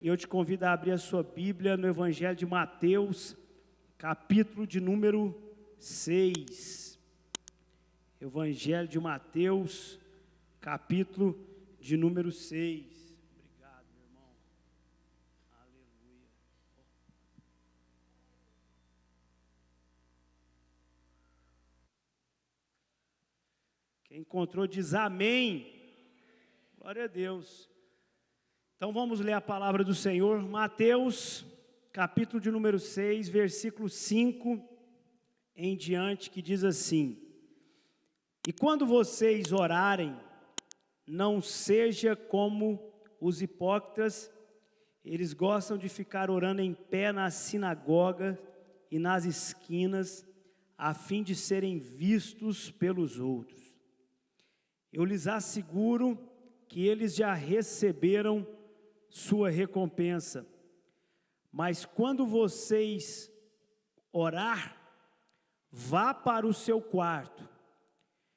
Eu te convido a abrir a sua Bíblia no Evangelho de Mateus, capítulo de número 6. Evangelho de Mateus, capítulo de número 6. Obrigado, meu irmão. Aleluia. Quem encontrou diz amém. Glória a Deus. Então vamos ler a palavra do Senhor, Mateus, capítulo de número 6, versículo 5 em diante, que diz assim: E quando vocês orarem, não seja como os hipócritas, eles gostam de ficar orando em pé na sinagoga e nas esquinas, a fim de serem vistos pelos outros. Eu lhes asseguro que eles já receberam sua recompensa. Mas quando vocês orar, vá para o seu quarto,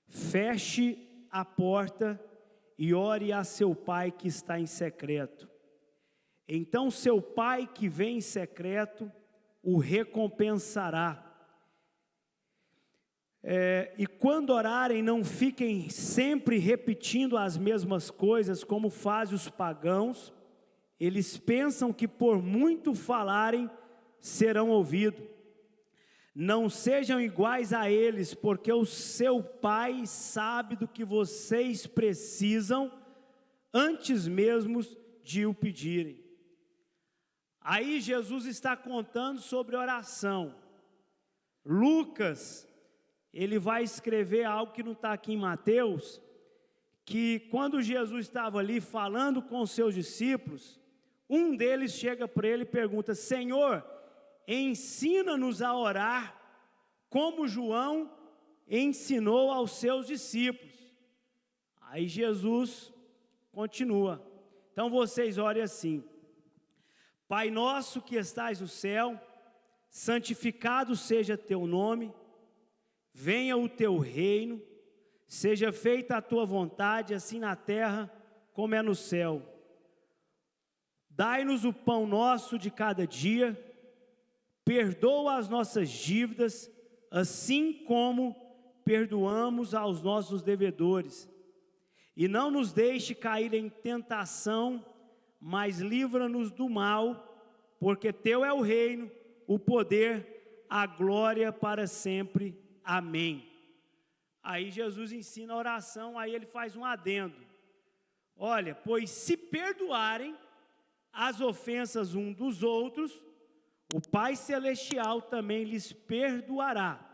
feche a porta e ore a seu pai que está em secreto. Então seu pai que vem em secreto o recompensará. E quando orarem, não fiquem sempre repetindo as mesmas coisas, como fazem os pagãos. Eles pensam que por muito falarem, serão ouvidos. Não sejam iguais a eles, porque o seu Pai sabe do que vocês precisam, antes mesmo de o pedirem. Aí Jesus está contando sobre oração. Lucas, ele vai escrever algo que não está aqui em Mateus, que quando Jesus estava ali falando com os seus discípulos, um deles chega para ele e pergunta: Senhor, ensina-nos a orar, como João ensinou aos seus discípulos. Aí Jesus continua: Então vocês orem assim: Pai nosso que estais no céu, santificado seja teu nome, venha o teu reino, seja feita a tua vontade, assim na terra como é no céu. Dai-nos o pão nosso de cada dia, perdoa as nossas dívidas, assim como perdoamos aos nossos devedores. E não nos deixe cair em tentação, mas livra-nos do mal, porque teu é o reino, o poder, a glória para sempre. Amém. Aí Jesus ensina a oração, aí ele faz um adendo. Olha, pois se perdoarem as ofensas um dos outros, o Pai Celestial também lhes perdoará.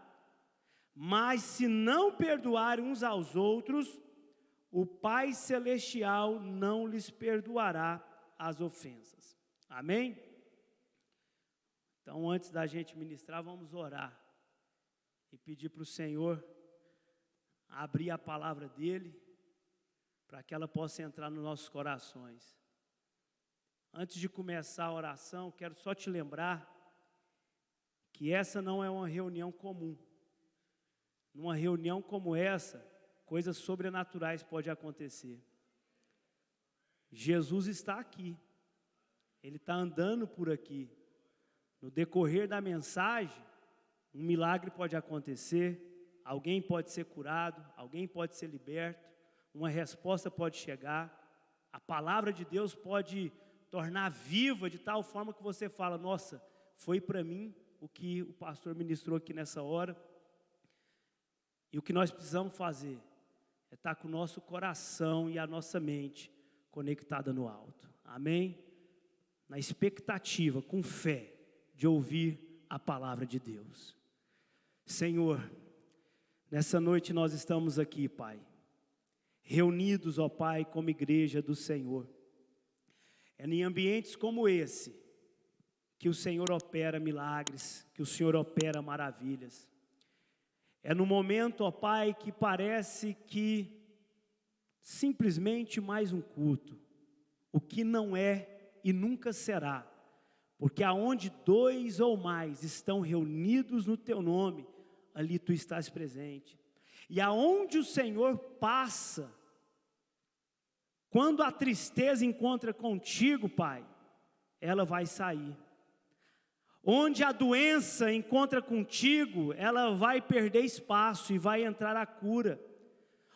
Mas se não perdoarem uns aos outros, o Pai Celestial não lhes perdoará as ofensas. Amém? Então, antes da gente ministrar, vamos orar e pedir para o Senhor abrir a palavra dEle, para que ela possa entrar nos nossos corações. Antes de começar a oração, quero só te lembrar que essa não é uma reunião comum. Numa reunião como essa, coisas sobrenaturais podem acontecer. Jesus está aqui, Ele está andando por aqui. No decorrer da mensagem, um milagre pode acontecer, alguém pode ser curado, alguém pode ser liberto, uma resposta pode chegar, a palavra de Deus pode tornar viva de tal forma que você fala: nossa, foi para mim o que o pastor ministrou aqui nessa hora. E o que nós precisamos fazer é estar com o nosso coração e a nossa mente conectada no alto. Amém? Na expectativa, com fé, de ouvir a palavra de Deus. Senhor, nessa noite nós estamos aqui, Pai, reunidos, ó Pai, como igreja do Senhor. É em ambientes como esse que o Senhor opera milagres, que o Senhor opera maravilhas. É no momento, ó Pai, que parece que simplesmente mais um culto, o que não é e nunca será, porque aonde dois ou mais estão reunidos no Teu nome, ali Tu estás presente. E aonde o Senhor passa, quando a tristeza encontra contigo, Pai, ela vai sair. Onde a doença encontra contigo, ela vai perder espaço e vai entrar a cura.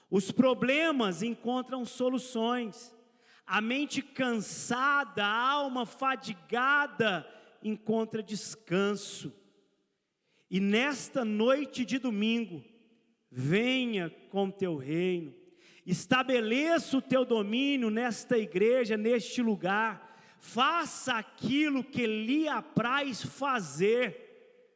Os problemas encontram soluções. A mente cansada, a alma fadigada encontra descanso. E nesta noite de domingo, venha com teu reino. Estabeleça o teu domínio nesta igreja, neste lugar. Faça aquilo que lhe apraz fazer,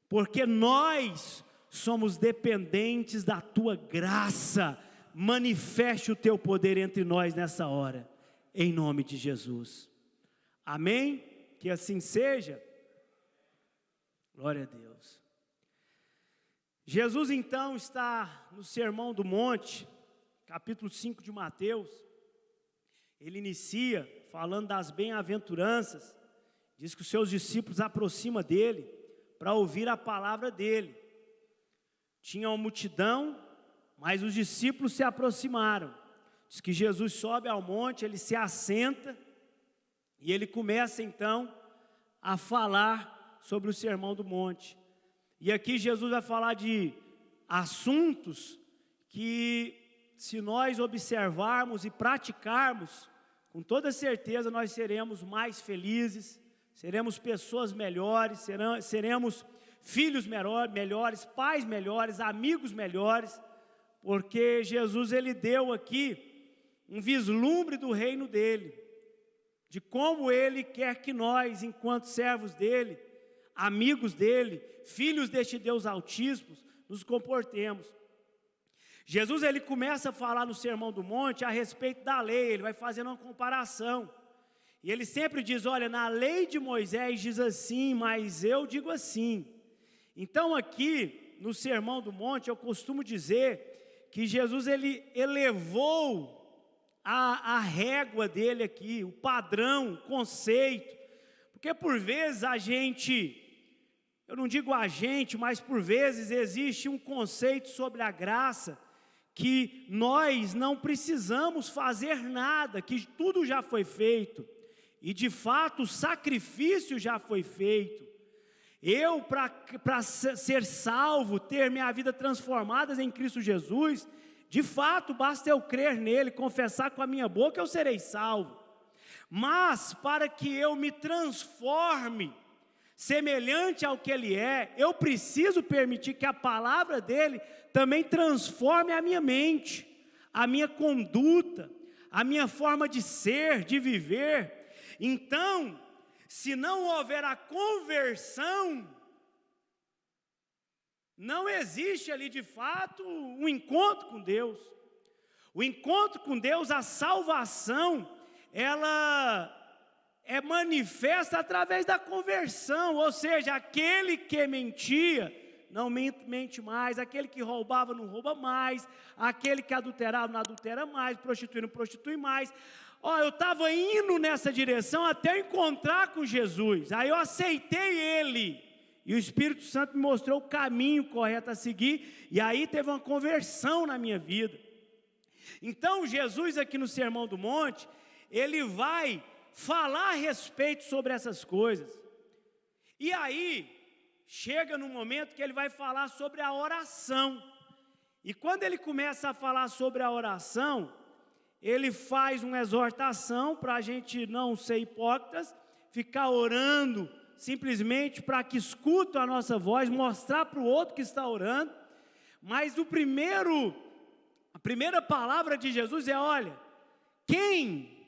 porque nós somos dependentes da tua graça. Manifeste o teu poder entre nós nessa hora, em nome de Jesus. Amém? Que assim seja. Glória a Deus. Jesus então está no Sermão do Monte, capítulo 5 de Mateus. Ele inicia falando das bem-aventuranças, diz que os seus discípulos aproximam dele para ouvir a palavra dele. Tinha uma multidão, mas os discípulos se aproximaram. Diz que Jesus sobe ao monte, ele se assenta e ele começa então a falar sobre o Sermão do Monte. E aqui Jesus vai falar de assuntos que, se nós observarmos e praticarmos, com toda certeza nós seremos mais felizes, seremos pessoas melhores, seremos filhos melhores, pais melhores, amigos melhores, porque Jesus ele deu aqui um vislumbre do reino dele, de como ele quer que nós, enquanto servos dele, amigos dele, filhos deste Deus Altíssimo, nos comportemos. Jesus ele começa a falar no Sermão do Monte a respeito da lei, ele vai fazendo uma comparação, e ele sempre diz, olha, na lei de Moisés diz assim, mas eu digo assim. Então aqui, no Sermão do Monte, eu costumo dizer que Jesus ele elevou a régua dele aqui, o padrão, o conceito, porque por vezes a gente, eu não digo a gente, mas por vezes existe um conceito sobre a graça, que nós não precisamos fazer nada, que tudo já foi feito, e de fato o sacrifício já foi feito. Eu, para ser salvo, ter minha vida transformada em Cristo Jesus, de fato basta eu crer nele, confessar com a minha boca, eu serei salvo. Mas para que eu me transforme semelhante ao que ele é, eu preciso permitir que a palavra dele também transforme a minha mente, a minha conduta, a minha forma de ser, de viver. Então, se não houver a conversão, não existe ali de fato um encontro com Deus. O encontro com Deus, a salvação, ela é manifesta através da conversão, ou seja, aquele que mentia, não mente mais, aquele que roubava não rouba mais, aquele que adulterava não adultera mais, prostitui não prostitui mais. Eu estava indo nessa direção até eu encontrar com Jesus, aí eu aceitei ele, e o Espírito Santo me mostrou o caminho correto a seguir, e aí teve uma conversão na minha vida. Então Jesus aqui no Sermão do Monte, ele vai falar a respeito sobre essas coisas, e aí chega no momento que ele vai falar sobre a oração, e quando ele começa a falar sobre a oração, ele faz uma exortação para a gente não ser hipócritas, ficar orando simplesmente para que escutem a nossa voz, mostrar para o outro que está orando, mas a primeira palavra de Jesus é, olha, quem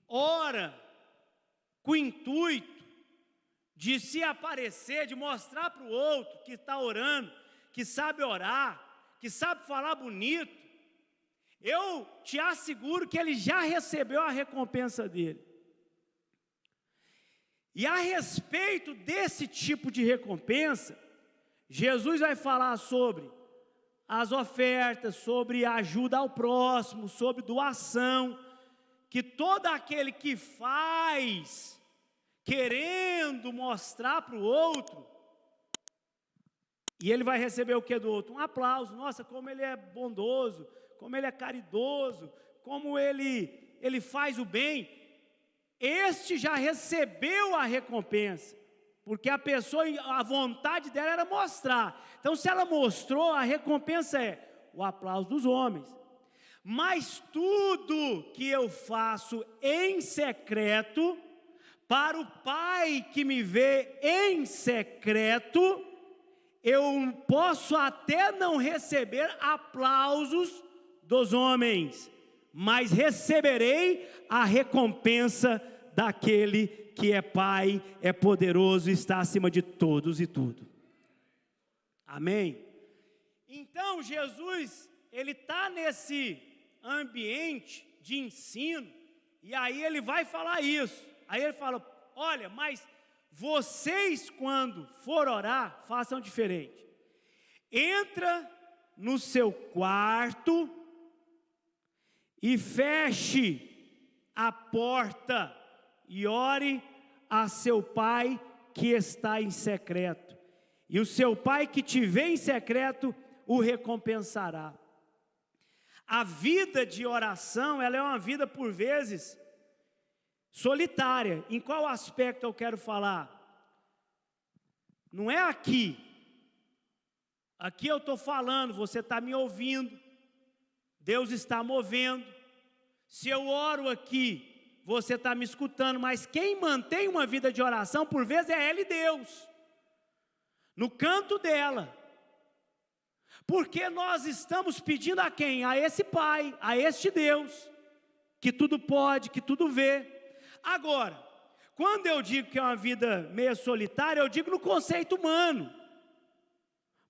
ora com o intuito de se aparecer, de mostrar para o outro que está orando, que sabe orar, que sabe falar bonito, eu te asseguro que ele já recebeu a recompensa dele. E a respeito desse tipo de recompensa, Jesus vai falar sobre as ofertas, sobre ajuda ao próximo, sobre doação, que todo aquele que faz, querendo mostrar para o outro, e ele vai receber o que do outro? Um aplauso. Nossa, como ele é bondoso, como ele é caridoso, como ele faz o bem. este já recebeu a recompensa, porque a pessoa, a vontade dela era mostrar. Então, se ela mostrou, a recompensa é o aplauso dos homens. Mas tudo que eu faço em secreto, para o Pai que me vê em secreto, eu posso até não receber aplausos dos homens, mas receberei a recompensa daquele que é Pai, é poderoso e está acima de todos e tudo. Amém? Então Jesus, ele está nesse ambiente de ensino, e aí ele vai falar isso. Aí ele fala: olha, mas vocês quando for orar, façam diferente. Entra no seu quarto e feche a porta e ore a seu Pai que está em secreto. E o seu Pai que te vê em secreto o recompensará. A vida de oração, ela é uma vida por vezes solitária. Em qual aspecto eu quero falar? Não é aqui. Aqui eu estou falando, você está me ouvindo, Deus está movendo. Se eu oro aqui, você está me escutando, mas quem mantém uma vida de oração, por vezes é ela e Deus, no canto dela. Porque nós estamos pedindo a quem? A esse Pai, a este Deus, que tudo pode, que tudo vê. Agora, quando eu digo que é uma vida meio solitária, eu digo no conceito humano.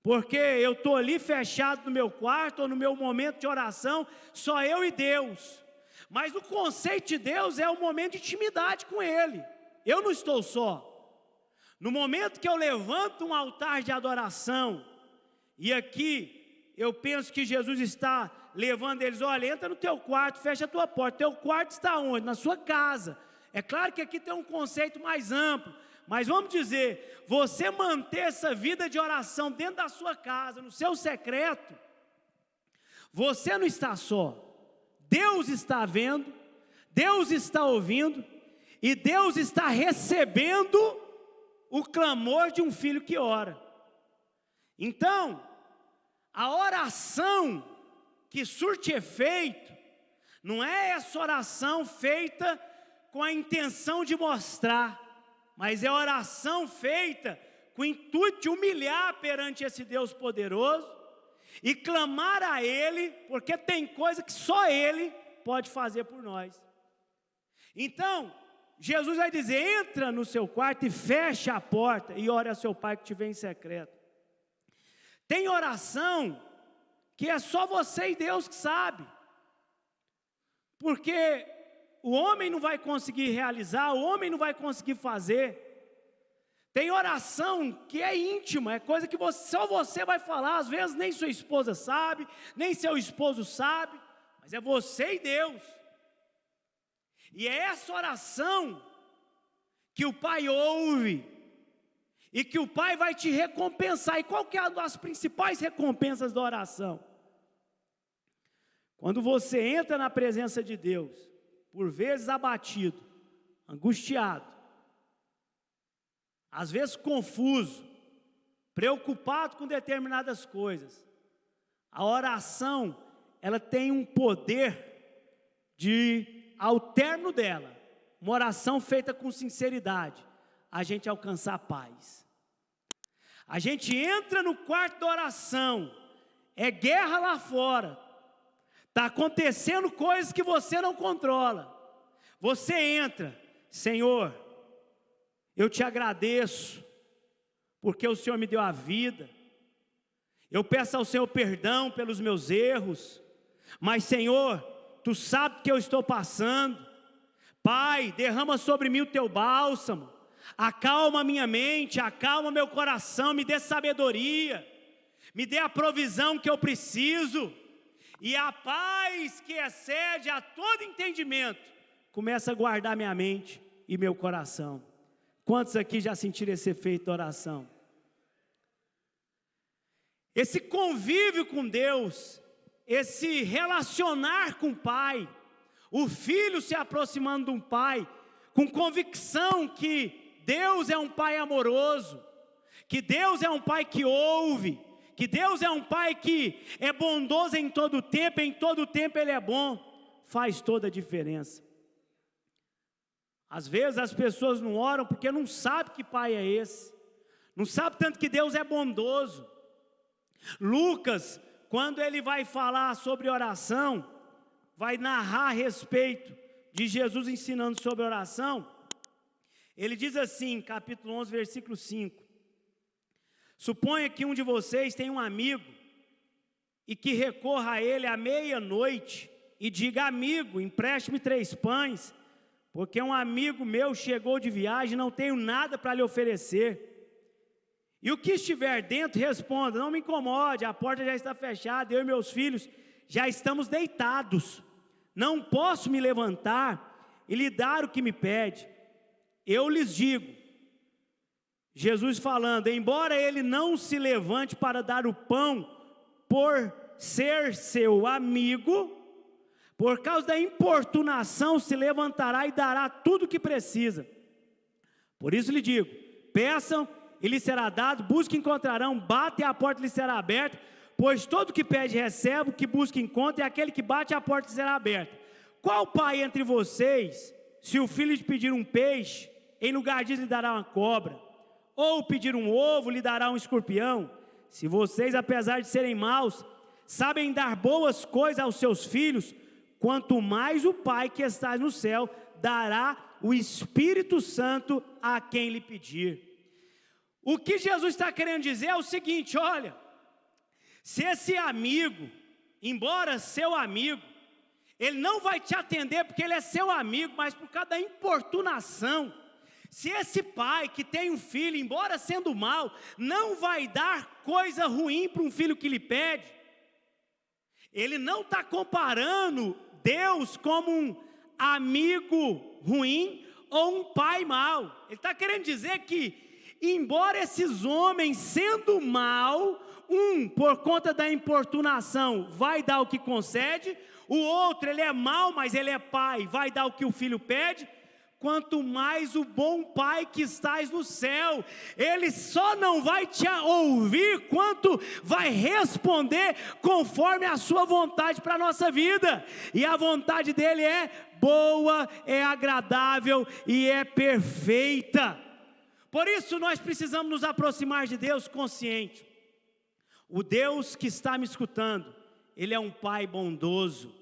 Porque eu estou ali fechado no meu quarto, ou no meu momento de oração, só eu e Deus. Mas o conceito de Deus é o momento de intimidade com Ele. Eu não estou só. No momento que eu levanto um altar de adoração, e aqui eu penso que Jesus está levando eles: olha, entra no teu quarto, fecha a tua porta. Teu quarto está onde? Na sua casa. É claro que aqui tem um conceito mais amplo, mas vamos dizer, você manter essa vida de oração dentro da sua casa, no seu secreto, você não está só. Deus está vendo, Deus está ouvindo, e Deus está recebendo o clamor de um filho que ora. Então, a oração que surte efeito, não é essa oração feita com a intenção de mostrar, mas é oração feita com o intuito de humilhar perante esse Deus poderoso e clamar a Ele, porque tem coisa que só Ele pode fazer por nós. Então, Jesus vai dizer: entra no seu quarto e fecha a porta e ore a seu Pai que te vê em secreto. Tem oração que é só você e Deus que sabe, porque o homem não vai conseguir realizar, o homem não vai conseguir fazer. Tem oração que é íntima, é coisa que só você vai falar, às vezes nem sua esposa sabe, nem seu esposo sabe, mas é você e Deus. E é essa oração que o Pai ouve, e que o Pai vai te recompensar. E qual que é uma das principais recompensas da oração? Quando você entra na presença de Deus, por vezes abatido, angustiado, às vezes confuso, preocupado com determinadas coisas, a oração, ela tem um poder de, ao término dela, uma oração feita com sinceridade, a gente alcançar paz. A gente entra no quarto da oração, é guerra lá fora, está acontecendo coisas que você não controla. Você entra: Senhor, eu te agradeço, porque o Senhor me deu a vida. Eu peço ao Senhor perdão pelos meus erros, mas Senhor, Tu sabes o que eu estou passando. Pai, derrama sobre mim o Teu bálsamo, acalma a minha mente, acalma meu coração, me dê sabedoria, me dê a provisão que eu preciso, e a paz que excede a todo entendimento, começa a guardar minha mente e meu coração. Quantos aqui já sentiram esse efeito da oração? Esse convívio com Deus, esse relacionar com o Pai, o filho se aproximando de um pai, com convicção que Deus é um Pai amoroso, que Deus é um Pai que ouve, que Deus é um Pai que é bondoso em todo tempo Ele é bom, faz toda a diferença. Às vezes as pessoas não oram porque não sabem que Pai é esse, não sabem tanto que Deus é bondoso. Lucas, quando ele vai falar sobre oração, vai narrar a respeito de Jesus ensinando sobre oração, ele diz assim, capítulo 11, versículo 5, suponha que um de vocês tem um amigo, e que recorra a ele à meia-noite, e diga: amigo, empreste-me 3 pães, porque um amigo meu chegou de viagem, não tenho nada para lhe oferecer. E o que estiver dentro, responda: não me incomode, a porta já está fechada, eu e meus filhos já estamos deitados, não posso me levantar e lhe dar o que me pede. Eu lhes digo, Jesus falando, embora ele não se levante para dar o pão por ser seu amigo, por causa da importunação se levantará e dará tudo o que precisa. Por isso lhe digo, peçam e lhe será dado, busquem e encontrarão, batem e a porta lhe será aberta, pois todo o que pede recebe, o que busca encontra, e aquele que bate a porta lhe será aberta. Qual pai entre vocês, se o filho lhe pedir um peixe, em lugar disso lhe dará uma cobra? Ou pedir um ovo, lhe dará um escorpião? Se vocês, apesar de serem maus, sabem dar boas coisas aos seus filhos, quanto mais o Pai que está no céu dará o Espírito Santo a quem lhe pedir. O que Jesus está querendo dizer é o seguinte: olha, se esse amigo, embora seu amigo, ele não vai te atender porque ele é seu amigo, mas por causa da importunação. Se esse pai que tem um filho, embora sendo mau, não vai dar coisa ruim para um filho que lhe pede, ele não está comparando Deus como um amigo ruim ou um pai mau. Ele está querendo dizer que, embora esses homens, sendo mau, um por conta da importunação vai dar o que concede, o outro ele é mau, mas ele é pai, vai dar o que o filho pede, quanto mais o bom Pai que estás no céu, Ele só não vai te ouvir, quanto vai responder conforme a sua vontade para a nossa vida, e a vontade dEle é boa, é agradável e é perfeita. Por isso nós precisamos nos aproximar de Deus consciente. O Deus que está me escutando, Ele é um Pai bondoso,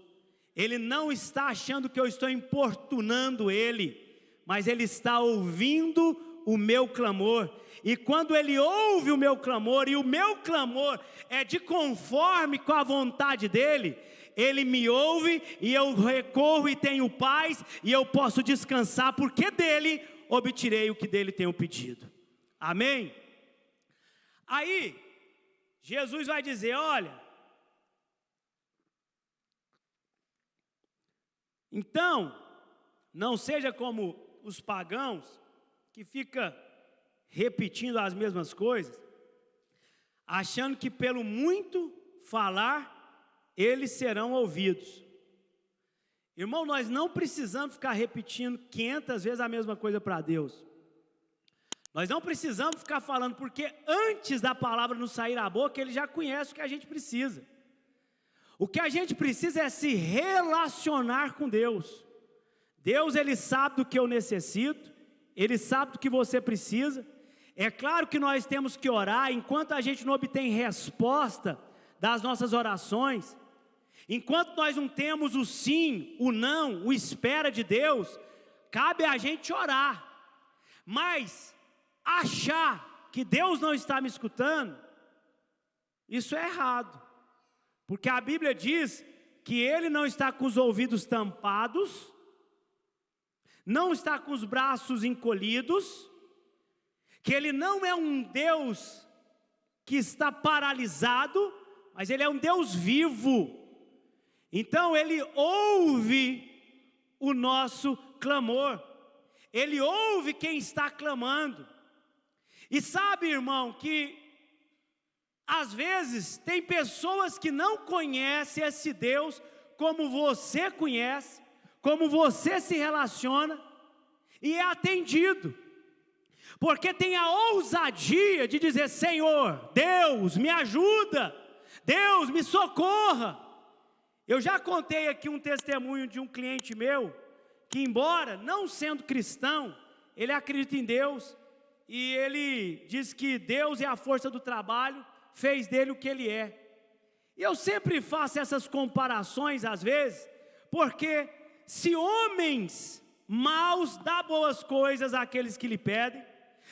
Ele não está achando que eu estou importunando Ele, mas Ele está ouvindo o meu clamor, e quando Ele ouve o meu clamor, e o meu clamor é de conforme com a vontade dEle, Ele me ouve, e eu recorro e tenho paz, e eu posso descansar, porque dEle obtirei o que dEle tenho pedido. Amém? Aí, Jesus vai dizer, olha, então, não seja como os pagãos, que fica repetindo as mesmas coisas, achando que pelo muito falar, eles serão ouvidos. Irmão, nós não precisamos ficar repetindo 500 vezes a mesma coisa para Deus. Nós não precisamos ficar falando, porque antes da palavra nos sair da boca, Ele já conhece o que a gente precisa. O que a gente precisa é se relacionar com Deus. Deus, Ele sabe do que eu necessito, Ele sabe do que você precisa. É claro que nós temos que orar, enquanto a gente não obtém resposta das nossas orações, enquanto nós não temos o sim, o não, o espera de Deus, cabe a gente orar. Mas achar que Deus não está me escutando, isso é errado, porque a Bíblia diz que Ele não está com os ouvidos tampados, não está com os braços encolhidos, que Ele não é um Deus que está paralisado, mas Ele é um Deus vivo. Então Ele ouve o nosso clamor, Ele ouve quem está clamando. E sabe, irmão, que às vezes tem pessoas que não conhecem esse Deus como você conhece, como você se relaciona, e é atendido, porque tem a ousadia de dizer: Senhor, Deus, me ajuda, Deus, me socorra. Eu já contei aqui um testemunho de um cliente meu, que embora não sendo cristão, ele acredita em Deus, e ele diz que Deus é a força do trabalho, fez dele o que ele é. E eu sempre faço essas comparações às vezes, porque se homens maus dão boas coisas àqueles que lhe pedem,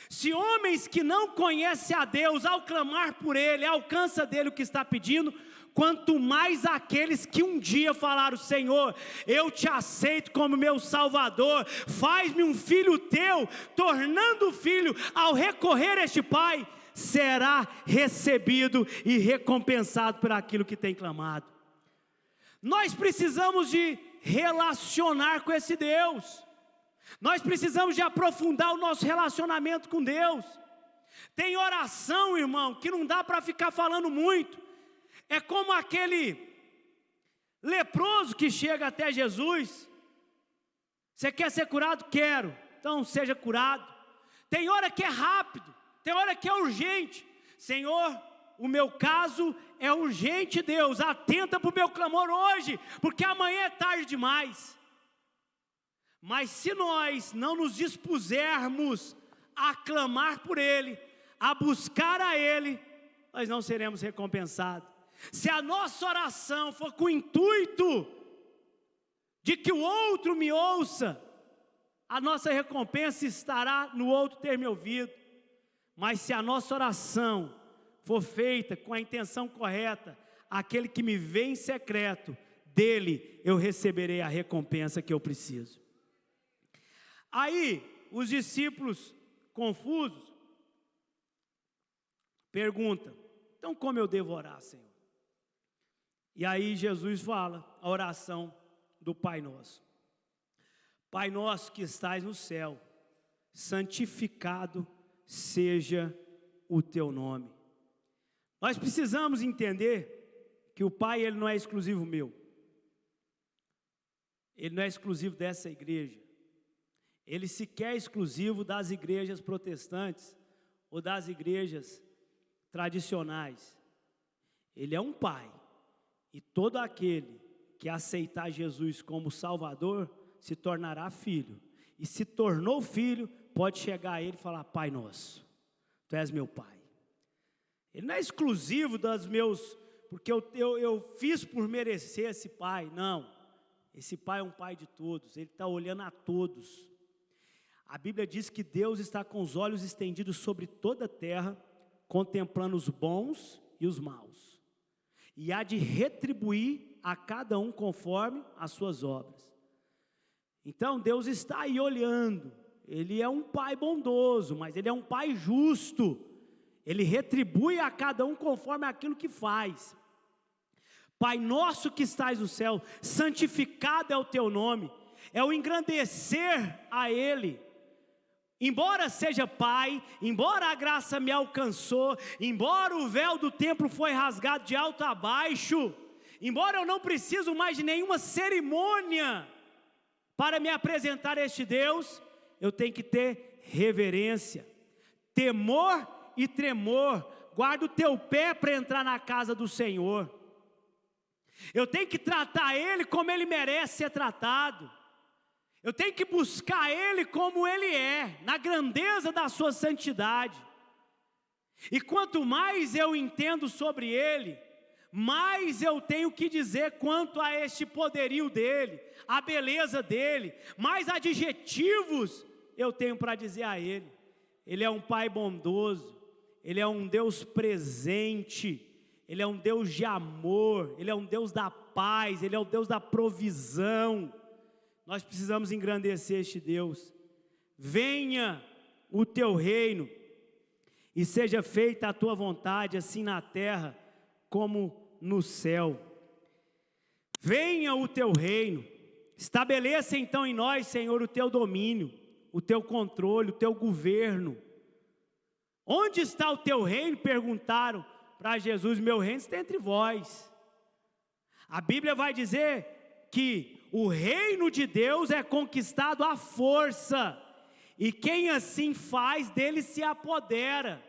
se homens que não conhecem a Deus, ao clamar por Ele, alcança dele o que está pedindo, quanto mais aqueles que um dia falaram: Senhor, eu te aceito como meu Salvador, faz-me um filho teu, tornando filho, ao recorrer a este Pai, será recebido e recompensado por aquilo que tem clamado. Nós precisamos de relacionar com esse Deus, nós precisamos de aprofundar o nosso relacionamento com Deus. Tem oração, irmão, que não dá para ficar falando muito. É como aquele leproso que chega até Jesus: você quer ser curado? Quero, então seja curado. Tem hora que é rápido, tem hora que é urgente. Senhor, o meu caso é urgente, Deus, atenta para o meu clamor hoje, porque amanhã é tarde demais. Mas se nós não nos dispusermos a clamar por Ele, a buscar a Ele, nós não seremos recompensados. Se a nossa oração for com o intuito de que o outro me ouça, a nossa recompensa estará no outro ter me ouvido. Mas se a nossa oração for feita com a intenção correta, aquele que me vê em secreto, dele eu receberei a recompensa que eu preciso. Aí os discípulos confusos perguntam: então como eu devo orar, Senhor? E aí Jesus fala a oração do Pai Nosso: Pai nosso que estais no céu, santificado seja o teu nome. Nós precisamos entender que o Pai, Ele não é exclusivo meu, Ele não é exclusivo dessa igreja, Ele sequer é exclusivo das igrejas protestantes ou das igrejas tradicionais. Ele é um Pai, e todo aquele que aceitar Jesus como Salvador se tornará filho, e se tornou filho, pode chegar a Ele e falar: Pai nosso, Tu és meu Pai. Ele não é exclusivo dos meus, porque eu fiz por merecer esse Pai. Não, esse Pai é um Pai de todos, Ele está olhando a todos. A Bíblia diz que Deus está com os olhos estendidos sobre toda a terra, contemplando os bons e os maus, e há de retribuir a cada um conforme as suas obras. Então Deus está aí olhando. Ele é um Pai bondoso, mas Ele é um Pai justo. Ele retribui a cada um conforme aquilo que faz. Pai nosso que estás no céu, santificado é o teu nome. É o engrandecer a Ele. Embora seja Pai, embora a graça me alcançou, embora o véu do templo foi rasgado de alto a baixo, embora eu não preciso mais de nenhuma cerimônia para me apresentar a este Deus, eu tenho que ter reverência, temor e tremor. Guarda o teu pé para entrar na casa do Senhor. Eu tenho que tratar Ele como Ele merece ser tratado. Eu tenho que buscar Ele como Ele é, na grandeza da sua santidade. E quanto mais eu entendo sobre Ele, mais eu tenho que dizer quanto a este poderio dEle, a beleza dEle, mais adjetivos eu tenho para dizer a Ele. Ele é um Pai bondoso, Ele é um Deus presente, Ele é um Deus de amor, Ele é um Deus da paz, Ele é o Deus da provisão. Nós precisamos engrandecer este Deus. Venha o teu reino e seja feita a tua vontade, assim na terra como no céu. Venha o teu reino, estabeleça então em nós, Senhor, o teu domínio, o teu controle, o teu governo. Onde está o teu reino? Perguntaram para Jesus. Meu reino está entre vós. A Bíblia vai dizer que o reino de Deus é conquistado à força, e quem assim faz, dele se apodera.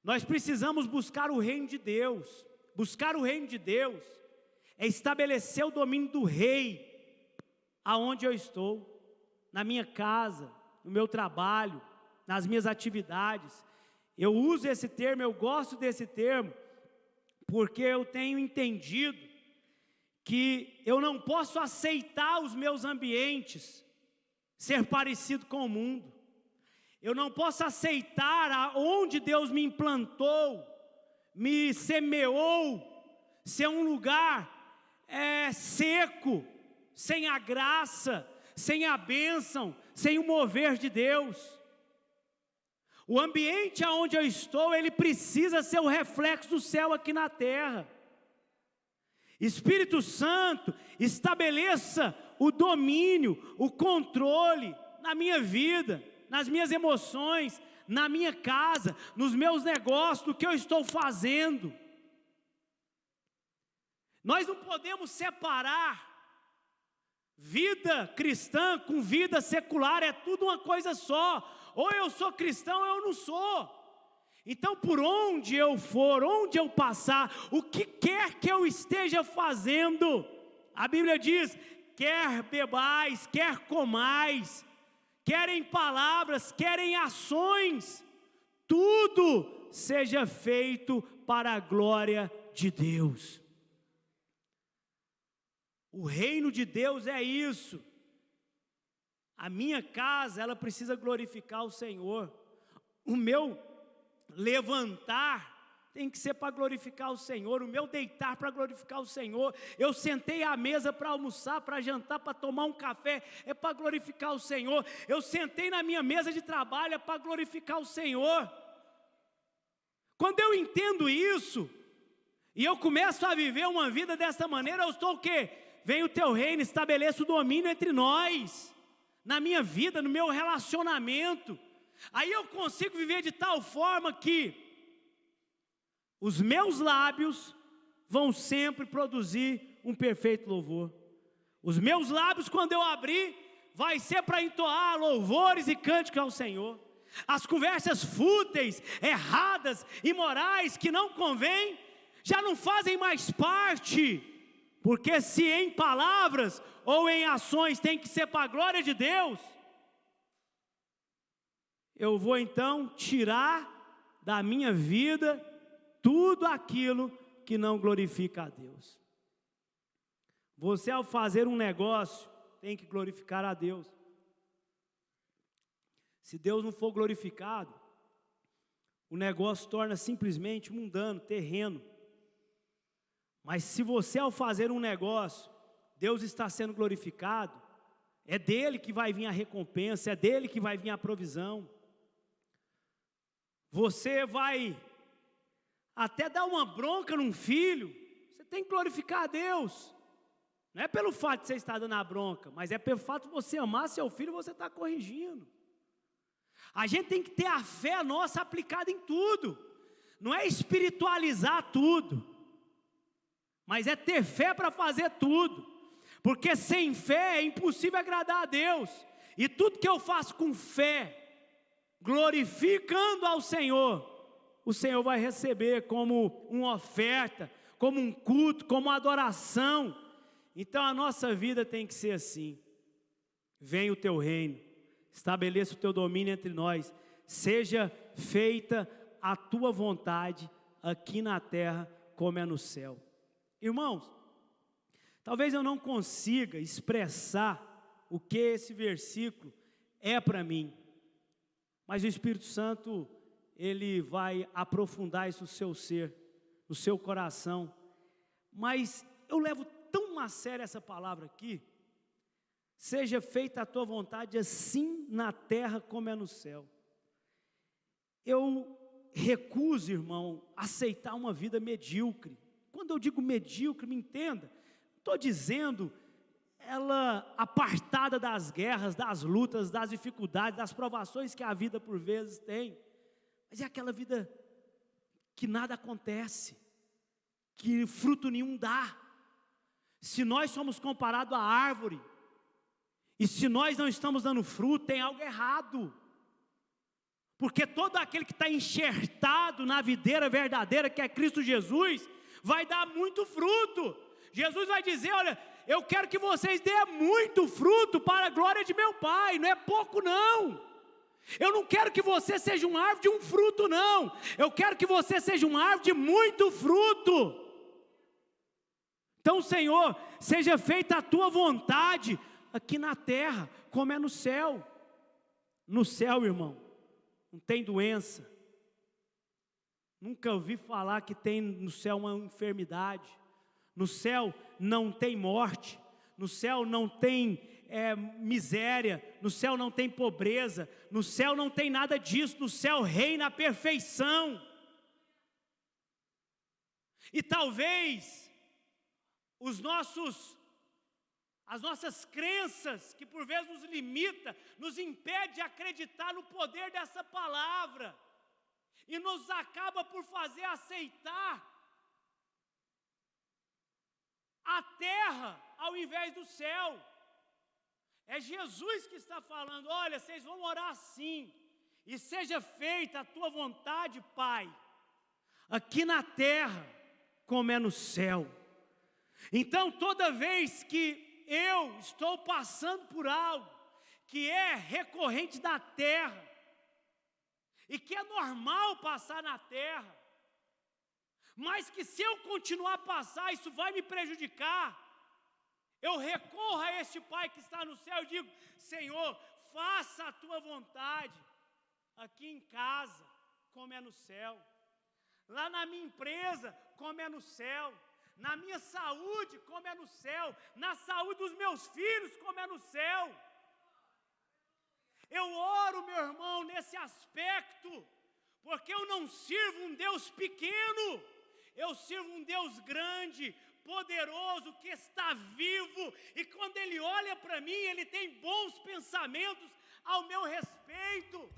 Nós precisamos buscar o reino de Deus. Buscar o reino de Deus é estabelecer o domínio do rei aonde eu estou, na minha casa, no meu trabalho, nas minhas atividades. Eu uso esse termo, eu gosto desse termo, porque eu tenho entendido que eu não posso aceitar os meus ambientes ser parecido com o mundo. Eu não posso aceitar aonde Deus me implantou, me semeou, ser um lugar seco, sem a graça, sem a bênção, sem o mover de Deus. O ambiente aonde eu estou, ele precisa ser o reflexo do céu aqui na terra. Espírito Santo, estabeleça o domínio, o controle na minha vida, nas minhas emoções, na minha casa, nos meus negócios, do que eu estou fazendo. Nós não podemos separar vida cristã com vida secular, é tudo uma coisa só. Ou eu sou cristão ou eu não sou. Então, por onde eu for, onde eu passar, o que quer que eu esteja fazendo, a Bíblia diz: quer bebais, quer comais, quer em palavras, quer em ações, tudo seja feito para a glória de Deus. O reino de Deus é isso. A minha casa, ela precisa glorificar o Senhor. O meu levantar tem que ser para glorificar o Senhor, o meu deitar para glorificar o Senhor. Eu sentei à mesa para almoçar, para jantar, para tomar um café, é para glorificar o Senhor. Eu sentei na minha mesa de trabalho, é para glorificar o Senhor. Quando eu entendo isso, e eu começo a viver uma vida dessa maneira, eu estou o quê? Vem o teu reino, estabeleça o domínio entre nós, na minha vida, no meu relacionamento. Aí eu consigo viver de tal forma que os meus lábios vão sempre produzir um perfeito louvor. Os meus lábios, quando eu abrir, vai ser para entoar louvores e cânticos ao Senhor. As conversas fúteis, erradas, imorais, que não convêm, já não fazem mais parte. Porque se em palavras ou em ações tem que ser para a glória de Deus, eu vou então tirar da minha vida tudo aquilo que não glorifica a Deus. Você, ao fazer um negócio, tem que glorificar a Deus. Se Deus não for glorificado, o negócio torna simplesmente mundano, terreno. Mas se você, ao fazer um negócio, Deus está sendo glorificado, é dele que vai vir a recompensa, é dele que vai vir a provisão. Você vai até dar uma bronca num filho, você tem que glorificar a Deus. Não é pelo fato de você estar dando a bronca, mas é pelo fato de você amar seu filho e você estar corrigindo. A gente tem que ter a fé nossa aplicada em tudo. Não é espiritualizar tudo, mas é ter fé para fazer tudo. Porque sem fé é impossível agradar a Deus. E tudo que eu faço com fé, glorificando ao Senhor, o Senhor vai receber como uma oferta, como um culto, como uma adoração. Então a nossa vida tem que ser assim. Venha o teu reino, estabeleça o teu domínio entre nós, seja feita a tua vontade aqui na terra como é no céu. Irmãos, talvez eu não consiga expressar o que esse versículo é para mim, mas o Espírito Santo, ele vai aprofundar isso no seu ser, no seu coração. Mas eu levo tão a sério essa palavra aqui: seja feita a tua vontade assim na terra como é no céu. Eu recuso, irmão, aceitar uma vida medíocre. Quando eu digo medíocre, me entenda, estou dizendo ela apartada das guerras, das lutas, das dificuldades, das provações que a vida por vezes tem. Mas é aquela vida que nada acontece, que fruto nenhum dá. Se nós somos comparados à árvore, E se nós não estamos dando fruto, tem algo errado. Porque todo aquele que está enxertado na videira verdadeira, que é Cristo Jesus, vai dar muito fruto. Jesus vai dizer: olha, eu quero que vocês dêem muito fruto para a glória de meu Pai, não é pouco não. Eu não quero que você seja uma árvore de um fruto não, eu quero que você seja uma árvore de muito fruto. Então, Senhor, seja feita a tua vontade, aqui na terra, como é no céu. No céu, irmão, não tem doença. Nunca ouvi falar que tem no céu uma enfermidade. No céu não tem morte. No céu não tem miséria. No céu não tem pobreza. No céu não tem nada disso. No céu reina a perfeição. E talvez as nossas crenças, que por vezes nos limita, nos impede de acreditar no poder dessa palavra, e nos acaba por fazer aceitar a terra ao invés do céu. É Jesus que está falando: olha, vocês vão orar assim, e seja feita a tua vontade, Pai, aqui na terra, como é no céu. Então, toda vez que eu estou passando por algo que é recorrente da terra, e que é normal passar na terra, mas que se eu continuar a passar, isso vai me prejudicar, eu recorro a este Pai que está no céu e digo: Senhor, faça a tua vontade, aqui em casa, como é no céu, lá na minha empresa, como é no céu, na minha saúde, como é no céu, na saúde dos meus filhos, como é no céu. Eu oro, meu irmão, nesse aspecto, porque eu não sirvo um Deus pequeno, eu sirvo um Deus grande, poderoso, que está vivo, e quando Ele olha para mim, Ele tem bons pensamentos ao meu respeito.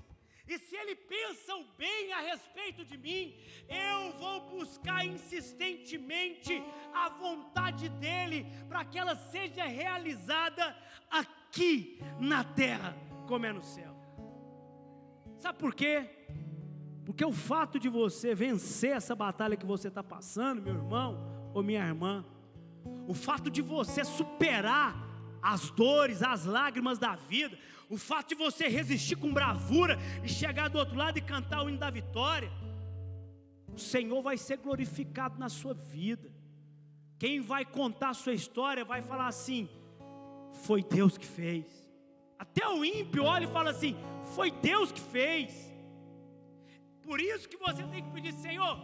E se Ele pensa o bem a respeito de mim, eu vou buscar insistentemente a vontade dEle, para que ela seja realizada aqui na terra, como é no céu. Sabe por quê? Porque o fato de você vencer essa batalha que você está passando, meu irmão ou minha irmã, o fato de você superar as dores, as lágrimas da vida, o fato de você resistir com bravura e chegar do outro lado e cantar o hino da vitória, o Senhor vai ser glorificado na sua vida. Quem vai contar a sua história vai falar assim: foi Deus que fez. Até o ímpio olha e fala assim: foi Deus que fez. Por isso que você tem que pedir: Senhor,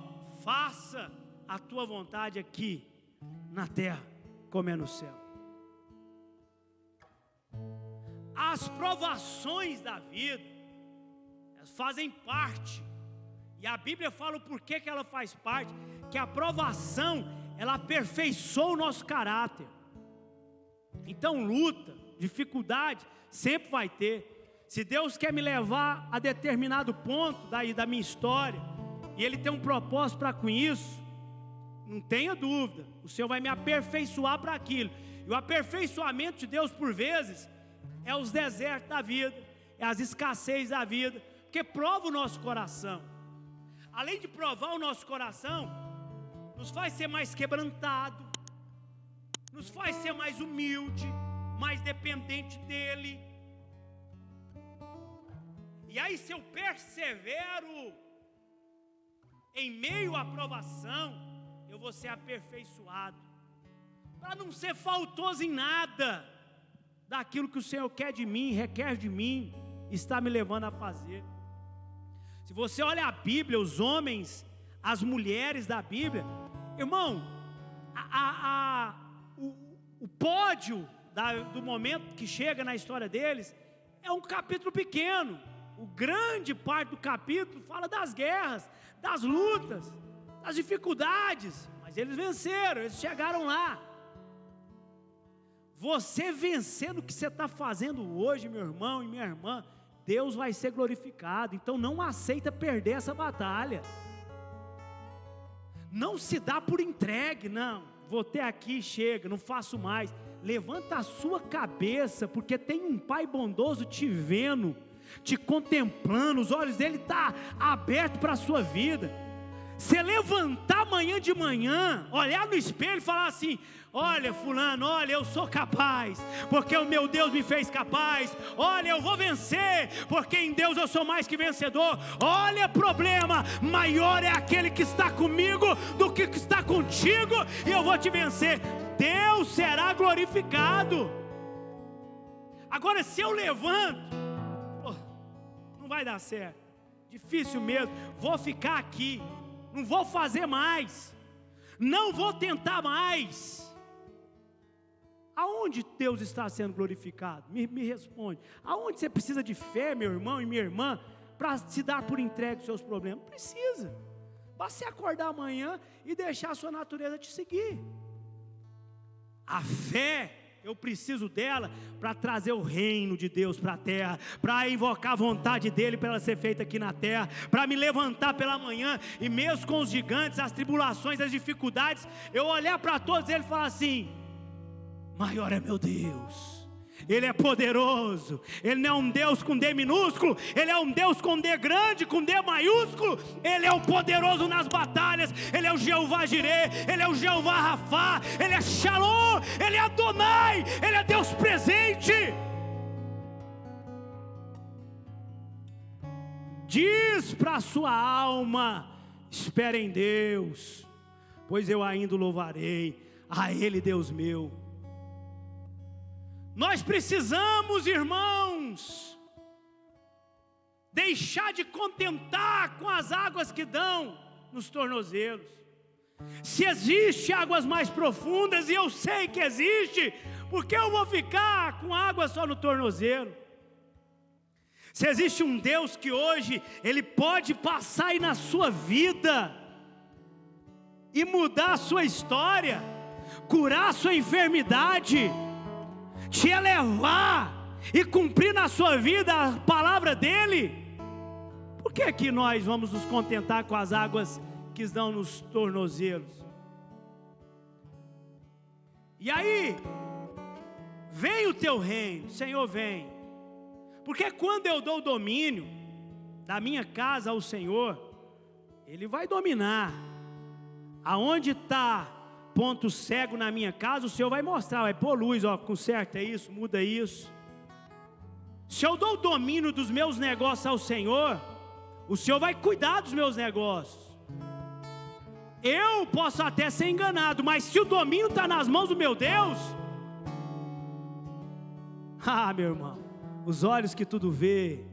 faça a tua vontade aqui na terra, como é no céu. As provações da vida, elas fazem parte, e a Bíblia fala o porquê que ela faz parte, que a provação, ela aperfeiçoa o nosso caráter. Então luta, dificuldade, sempre vai ter. Se Deus quer me levar a determinado ponto da minha história, e Ele tem um propósito para com isso, não tenha dúvida, o Senhor vai me aperfeiçoar para aquilo. E o aperfeiçoamento de Deus, por vezes, é os desertos da vida, é as escassez da vida, porque prova o nosso coração. Além de provar o nosso coração, nos faz ser mais quebrantado, nos faz ser mais humilde, mais dependente dEle. E aí, se eu persevero em meio à provação, eu vou ser aperfeiçoado, para não ser faltoso em nada daquilo que o Senhor quer de mim, requer de mim, está me levando a fazer. Se você olha a Bíblia, os homens, as mulheres da Bíblia, irmão, o pódio do momento que chega na história deles é um capítulo pequeno. O grande parte do capítulo fala das guerras, das lutas, das dificuldades, mas eles venceram, eles chegaram lá. Você vencendo o que você está fazendo hoje, meu irmão e minha irmã, Deus vai ser glorificado. Então não aceita perder essa batalha. Não se dá por entregue, não, vou ter aqui, chega, não faço mais. levanta a sua cabeça, porque tem um Pai bondoso te vendo, te contemplando, os olhos dele estão abertos para a sua vida. Você levantar amanhã de manhã, olhar no espelho e falar assim: olha fulano, olha, eu sou capaz, porque o meu Deus me fez capaz. Olha, eu vou vencer, porque em Deus eu sou mais que vencedor. Olha, problema, maior é aquele que está comigo do que está contigo, e eu vou te vencer. Deus será glorificado. Agora, se eu levanto, não vai dar certo, difícil mesmo, vou ficar aqui, não vou fazer mais, não vou tentar mais. Aonde Deus está sendo glorificado? Me responde. Aonde você precisa de fé, meu irmão e minha irmã, para se dar por entregue os seus problemas? Precisa. Basta você acordar amanhã e deixar a sua natureza te seguir. A fé, eu preciso dela para trazer o reino de Deus para a terra, para invocar a vontade dEle para ela ser feita aqui na terra, para me levantar pela manhã, e mesmo com os gigantes, as tribulações, as dificuldades, eu olhar para todos eles e falar assim: maior é meu Deus, Ele é poderoso. Ele não é um Deus com D minúsculo, Ele é um Deus com D grande, com D maiúsculo. Ele é o poderoso nas batalhas. Ele é o Jeová Jireh, Ele é o Jeová Rafá, Ele é Shalom, Ele é Adonai, Ele é Deus presente. Diz para a sua alma: espere em Deus, pois eu ainda o louvarei, a Ele Deus meu. Nós precisamos, irmãos, deixar de contentar com as águas que dão nos tornozelos. Se existe águas mais profundas, e eu sei que existe, porque eu vou ficar com água só no tornozelo? Se existe um Deus que hoje Ele pode passar aí na sua vida e mudar a sua história, curar a sua enfermidade, te elevar e cumprir na sua vida a palavra dEle, por que que nós vamos nos contentar com as águas que estão nos tornozelos? E aí, vem o teu reino, Senhor, vem, porque quando eu dou o domínio da minha casa ao Senhor, Ele vai dominar. Aonde está ponto cego na minha casa, o Senhor vai mostrar, vai pôr luz, ó, conserta isso, muda isso. Se eu dou o domínio dos meus negócios ao Senhor, o Senhor vai cuidar dos meus negócios. Eu posso até ser enganado, mas se o domínio está nas mãos do meu Deus, meu irmão, os olhos que tudo vê,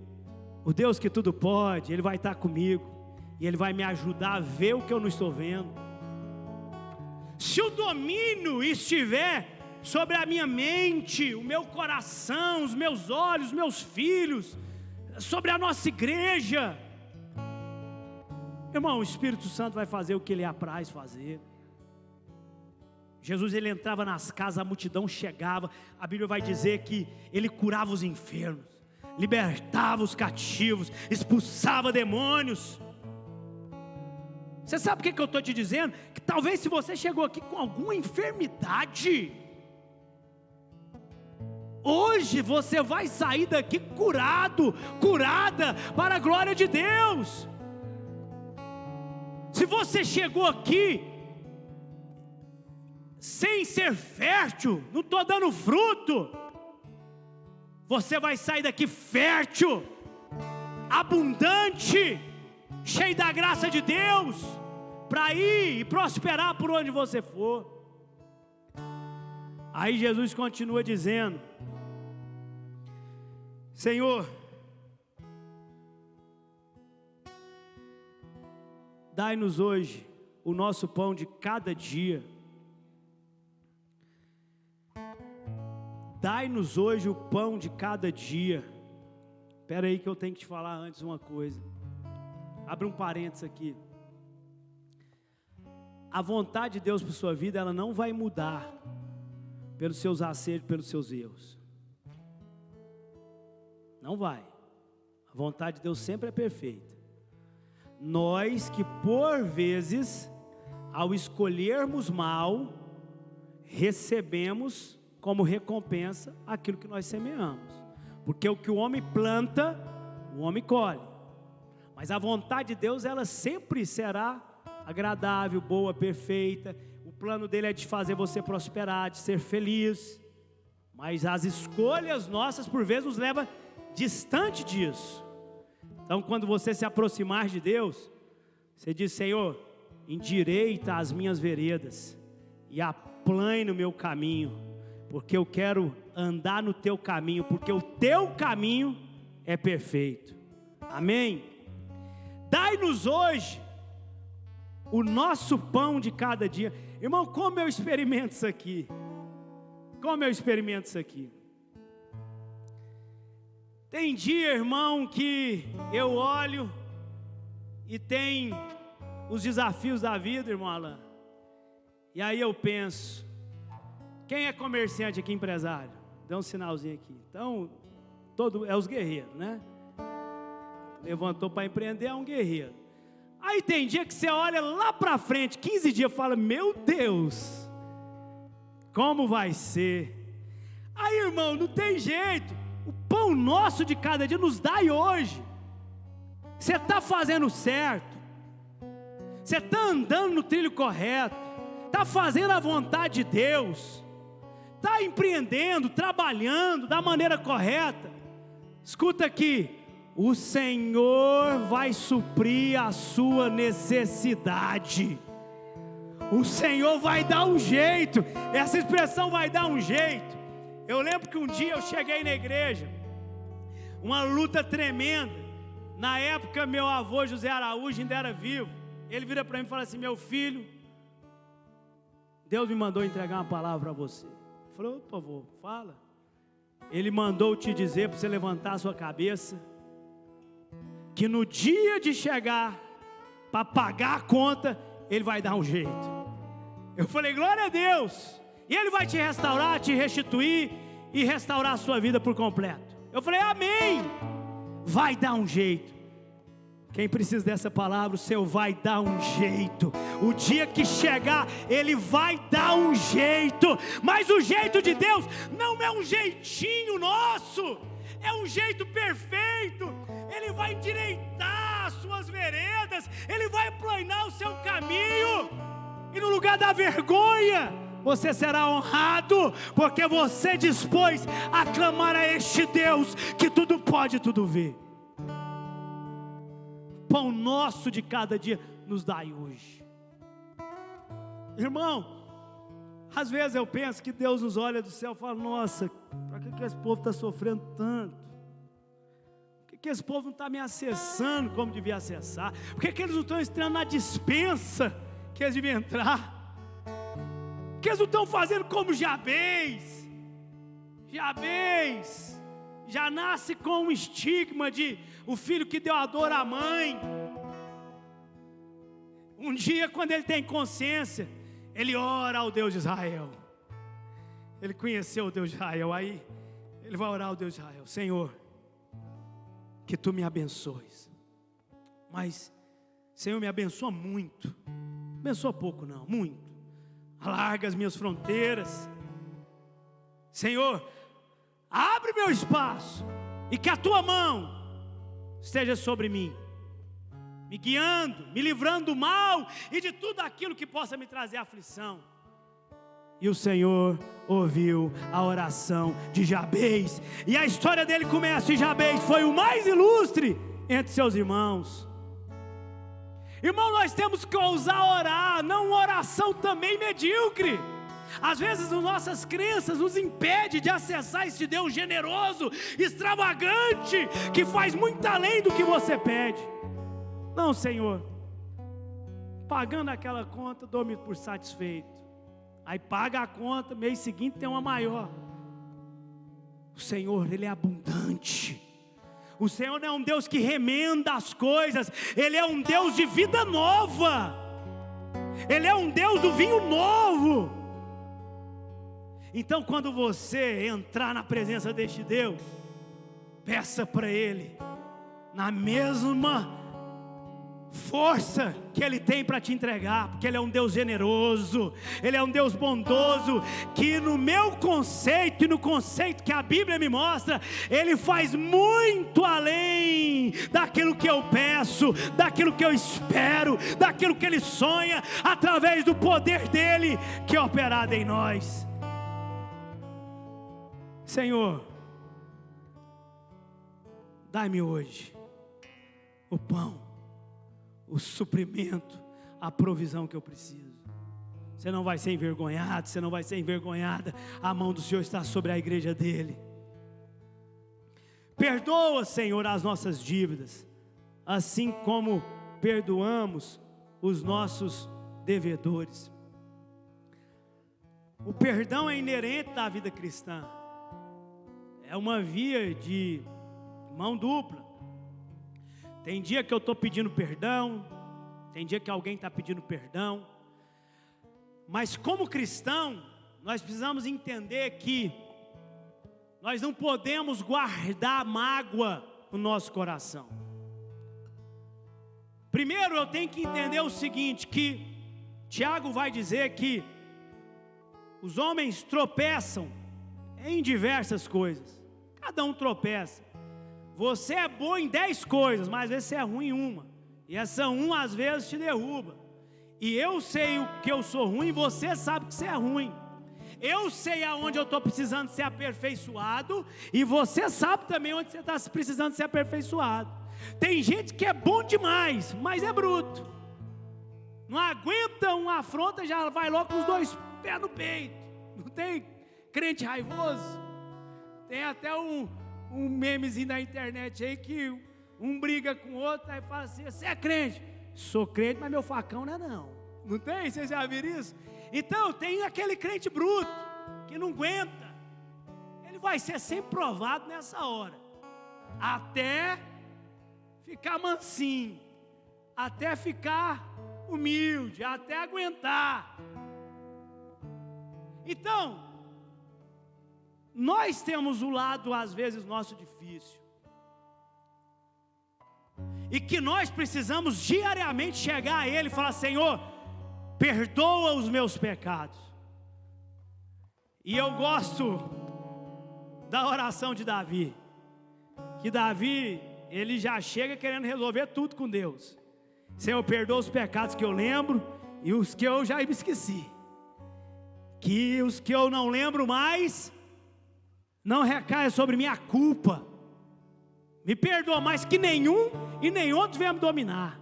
o Deus que tudo pode, Ele vai estar comigo, e Ele vai me ajudar a ver o que eu não estou vendo. Se o domínio estiver sobre a minha mente, o meu coração, os meus olhos, os meus filhos, sobre a nossa igreja, irmão, o Espírito Santo vai fazer o que Ele apraz fazer. Jesus, Ele entrava nas casas, a multidão chegava, a Bíblia vai dizer que Ele curava os enfermos, libertava os cativos, expulsava demônios. Você sabe o que eu estou te dizendo? Que talvez se você chegou aqui com alguma enfermidade, hoje você vai sair daqui curado, curada, para a glória de Deus. Se você chegou aqui sem ser fértil, não estou dando fruto, você vai sair daqui fértil, abundante, cheio da graça de Deus, para ir e prosperar por onde você for. Aí Jesus continua dizendo: Senhor, dai-nos hoje o nosso pão de cada dia. Dai-nos hoje o pão de cada dia. Espera aí que eu tenho que te falar antes uma coisa. Abre um parênteses aqui. A vontade de Deus para a sua vida, ela não vai mudar pelos seus acertos, pelos seus erros. Não vai. A vontade de Deus sempre é perfeita. Nós que por vezes, ao escolhermos mal, recebemos como recompensa aquilo que nós semeamos. Porque o que o homem planta, o homem colhe. Mas a vontade de Deus, ela sempre será agradável, boa, perfeita. O plano dele é de fazer você prosperar, de ser feliz. Mas as escolhas nossas, por vezes, nos levam distante disso. Então, quando você se aproximar de Deus, você diz: Senhor, endireita as minhas veredas e aplane o meu caminho, porque eu quero andar no teu caminho, porque o teu caminho é perfeito. Amém? Dai-nos hoje o nosso pão de cada dia. Irmão, como eu experimento isso aqui? Como eu experimento isso aqui? Tem dia, irmão, que eu olho e tem os desafios da vida, irmão Alan. E aí eu penso, quem é comerciante aqui, empresário? Dá um sinalzinho aqui. Então, é os guerreiros, né? Levantou para empreender, é um guerreiro. Aí tem dia que você olha lá para frente, 15 dias, fala: meu Deus, como vai ser? Aí, irmão, não tem jeito. O pão nosso de cada dia nos dai hoje. Você está fazendo certo, você está andando no trilho correto, está fazendo a vontade de Deus, está empreendendo, trabalhando da maneira correta. Escuta aqui, o Senhor vai suprir a sua necessidade. O Senhor vai dar um jeito. Essa expressão, vai dar um jeito. Eu lembro que um dia eu cheguei na igreja, uma luta tremenda. Na época meu avô José Araújo ainda era vivo. Ele vira para mim e fala assim: meu filho, Deus me mandou entregar uma palavra para você. Eu falei: opa, avô, fala. Ele mandou te dizer para você levantar a sua cabeça, que no dia de chegar para pagar a conta, Ele vai dar um jeito. Eu falei: glória a Deus. E Ele vai te restaurar, te restituir e restaurar a sua vida por completo. Eu falei: amém. Vai dar um jeito. Quem precisa dessa palavra, o Senhor vai dar um jeito. O dia que chegar, Ele vai dar um jeito. Mas o jeito de Deus não é um jeitinho nosso, é um jeito perfeito. Ele vai endireitar as suas veredas, Ele vai aplanar o seu caminho. E no lugar da vergonha, você será honrado, porque você dispôs a clamar a este Deus que tudo pode e tudo vê. Pão nosso de cada dia nos dai hoje. Irmão, às vezes eu penso que Deus nos olha do céu e fala: nossa, para que esse povo está sofrendo tanto? Por que esse povo não está me acessando como devia acessar? Por que eles não estão entrando na dispensa que eles deviam entrar? Por que eles não estão fazendo como Jabez? Jabez já nasce com um estigma de o filho que deu a dor à mãe. Um dia, quando ele tem consciência, ele ora ao Deus de Israel. Ele conheceu o Deus de Israel. Aí ele vai orar ao Deus de Israel: Senhor, que Tu me abençoes. Mas, Senhor, me abençoa muito. Abençoa pouco não, muito. Alarga as minhas fronteiras. Senhor, abre meu espaço, e que a Tua mão esteja sobre mim, me guiando, me livrando do mal e de tudo aquilo que possa me trazer aflição. E o Senhor ouviu a oração de Jabez, e a história dele começa. E Jabez foi o mais ilustre entre seus irmãos. Irmão, nós temos que ousar orar, não uma oração também medíocre. Às vezes as nossas crenças nos impedem de acessar esse Deus generoso, extravagante, que faz muito além do que você pede. Não, Senhor, pagando aquela conta, dou-me por satisfeito. Aí paga a conta, mês seguinte tem uma maior. O Senhor, Ele é abundante. O Senhor não é um Deus que remenda as coisas, Ele é um Deus de vida nova. Ele é um Deus do vinho novo. Então, quando você entrar na presença deste Deus, peça para Ele, na mesma força que Ele tem para te entregar, porque Ele é um Deus generoso, Ele é um Deus bondoso, que no meu conceito e no conceito que a Bíblia me mostra, Ele faz muito além daquilo que eu peço, daquilo que eu espero, daquilo que Ele sonha, através do poder dEle que é operado em nós. Senhor, dai-me hoje o pão, o suprimento, a provisão que eu preciso. Você não vai ser envergonhado, você não vai ser envergonhada. A mão do Senhor está sobre a igreja dele. Perdoa, Senhor, as nossas dívidas, assim como perdoamos os nossos devedores. O perdão é inerente à vida cristã. É uma via de mão dupla. Tem dia que eu estou pedindo perdão, tem dia que alguém está pedindo perdão, mas como cristão, nós precisamos entender que nós não podemos guardar mágoa no nosso coração. Primeiro eu tenho que entender o seguinte, que Tiago vai dizer que os homens tropeçam em diversas coisas, cada um tropeça. Você é bom em 10 coisas, mas às vezes você é ruim em uma. E essa uma às vezes te derruba. E eu sei o que eu sou ruim, você sabe que você é ruim. Eu sei aonde eu estou precisando ser aperfeiçoado, e você sabe também onde você está precisando ser aperfeiçoado. Tem gente que é bom demais, mas é bruto. Não aguenta uma afronta, já vai logo com os 2 pés no peito. Não tem crente raivoso? Tem até um memezinho na internet aí que um briga com o outro, aí fala assim: você é crente? Sou crente, mas meu facão não é não. Não tem? Vocês já viram isso? Então tem aquele crente bruto, que não aguenta. Ele vai ser sempre provado nessa hora, até ficar mansinho, até ficar humilde, até aguentar. Então, nós temos o lado, às vezes, nosso difícil, e que nós precisamos diariamente chegar a Ele e falar: Senhor, perdoa os meus pecados. E eu gosto da oração de Davi, que Davi, ele já chega querendo resolver tudo com Deus. Senhor, perdoa os pecados que eu lembro e os que eu já me esqueci, que os que eu não lembro mais não recaia sobre mim a culpa. Me perdoa mais, que nenhum e nem outro venha me dominar.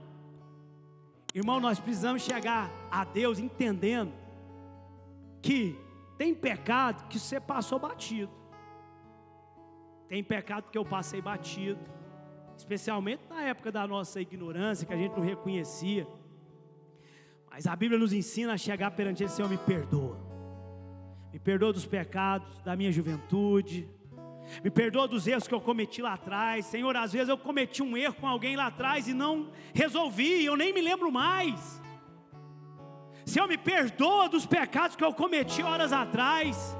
Irmão, nós precisamos chegar a Deus entendendo que tem pecado que você passou batido. Tem pecado que eu passei batido, especialmente na época da nossa ignorância, que a gente não reconhecia. Mas a Bíblia nos ensina a chegar perante Ele: Senhor, me perdoa. Me perdoa dos pecados da minha juventude, me perdoa dos erros que eu cometi lá atrás. Senhor, às vezes eu cometi um erro com alguém lá atrás e não resolvi, eu nem me lembro mais. Senhor, me perdoa dos pecados que eu cometi horas atrás.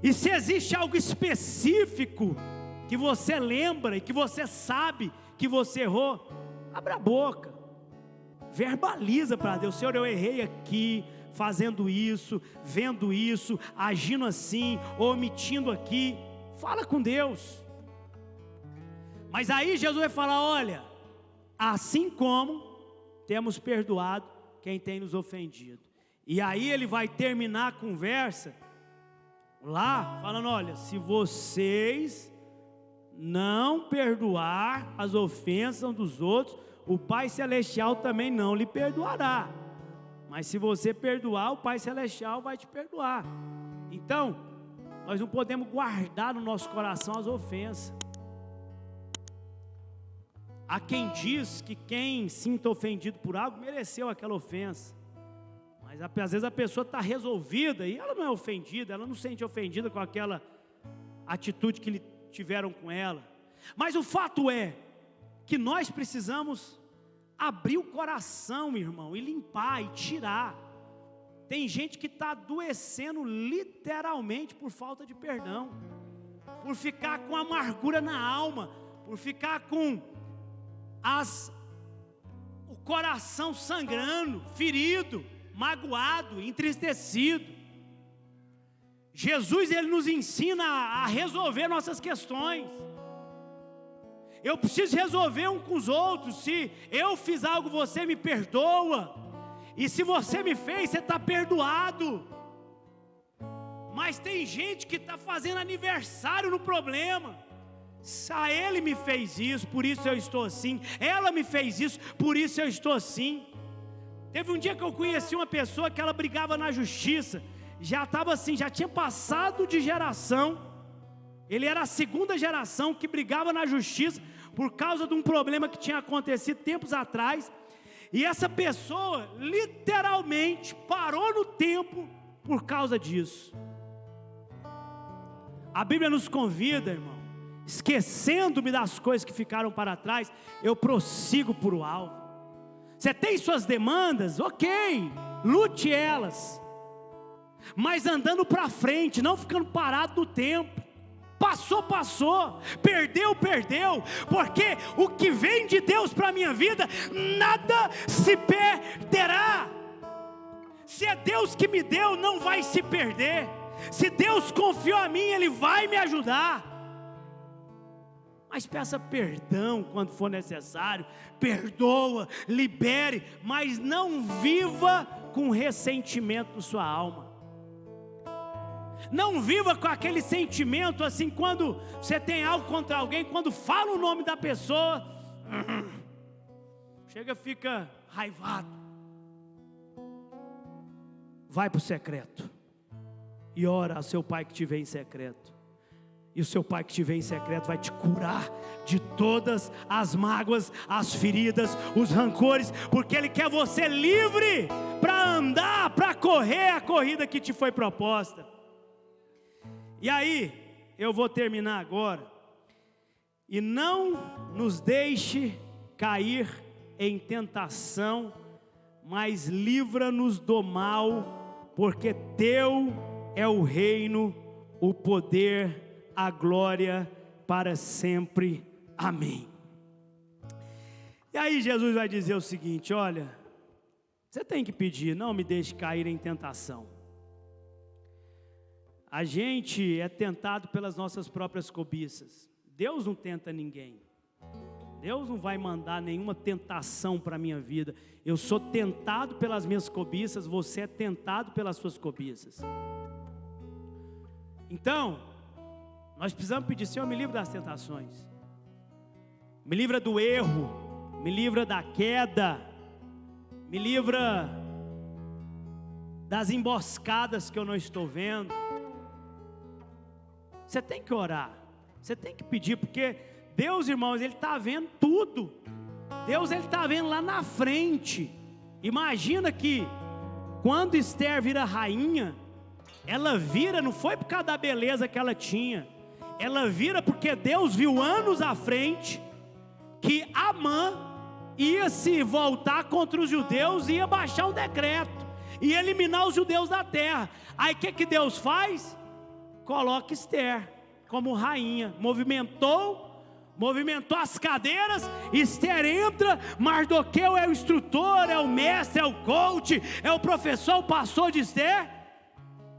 E se existe algo específico que você lembra e que você sabe que você errou, abra a boca, verbaliza para Deus: Senhor, eu errei aqui, fazendo isso, vendo isso, agindo assim, omitindo aqui. Fala com Deus. Mas aí Jesus vai falar: olha, assim como temos perdoado quem tem nos ofendido. E aí ele vai terminar a conversa lá falando: olha, se vocês não perdoar as ofensas dos outros, o Pai Celestial também não lhe perdoará. Mas se você perdoar, o Pai Celestial vai te perdoar. Então, nós não podemos guardar no nosso coração as ofensas. Há quem diz que quem sinta ofendido por algo mereceu aquela ofensa. Mas às vezes a pessoa está resolvida e ela não é ofendida, ela não se sente ofendida com aquela atitude que tiveram com ela. Mas o fato é que nós precisamos abrir o coração, irmão, e limpar e tirar. Tem gente que está adoecendo literalmente por falta de perdão, por ficar com amargura na alma, por ficar com as coração sangrando, ferido, magoado, entristecido. Jesus, Ele nos ensina a resolver nossas questões. Eu preciso resolver um com os outros. Se eu fiz algo, você me perdoa. E se você me fez, você está perdoado. Mas tem gente que está fazendo aniversário no problema. A ele me fez isso, por isso eu estou assim. Ela me fez isso, por isso eu estou assim. Teve um dia que eu conheci uma pessoa que ela brigava na justiça. Já estava assim, já tinha passado de geração. Ele era a segunda geração que brigava na justiça por causa de um problema que tinha acontecido tempos atrás. E essa pessoa literalmente parou no tempo por causa disso. A Bíblia nos convida, irmão, esquecendo-me das coisas que ficaram para trás, eu prossigo por o alvo. Você tem suas demandas? Ok, lute elas, mas andando para frente, não ficando parado no tempo. Passou, passou, perdeu, perdeu, porque o que vem de Deus para a minha vida, nada se perderá. Se é Deus que me deu, não vai se perder. Se Deus confiou a mim, Ele vai me ajudar. Mas peça perdão quando for necessário, perdoa, libere, mas não viva com ressentimento na sua alma. Não viva com aquele sentimento assim, quando você tem algo contra alguém, quando fala o nome da pessoa, chega, fica raivado. Vai para o secreto e ora ao seu pai que te vê em secreto. E o seu pai que te vê em secreto vai te curar de todas as mágoas, as feridas, os rancores, porque Ele quer você livre para andar, para correr a corrida que te foi proposta. E aí, eu vou terminar agora. E não nos deixe cair em tentação, mas livra-nos do mal, porque Teu é o reino, o poder, a glória para sempre. Amém. E aí Jesus vai dizer o seguinte: olha, você tem que pedir, não me deixe cair em tentação. A gente é tentado pelas nossas próprias cobiças. Deus não tenta ninguém. Deus não vai mandar nenhuma tentação para a minha vida. Eu sou tentado pelas minhas cobiças, você é tentado pelas suas cobiças. Então, nós precisamos pedir: Senhor, me livra das tentações, me livra do erro, me livra da queda, me livra das emboscadas que eu não estou vendo. Você tem que orar, você tem que pedir, porque Deus, irmãos, Ele está vendo tudo. Deus, Ele está vendo lá na frente. Imagina que quando Esther vira rainha, ela vira, não foi por causa da beleza que ela tinha, ela vira porque Deus viu anos à frente que Amã ia se voltar contra os judeus, ia baixar um decreto e eliminar os judeus da terra. Aí o que Deus faz? Coloca Esther como rainha, movimentou as cadeiras. Esther entra, Mardoqueu é o instrutor, é o mestre, é o coach, é o professor, o pastor de Esther,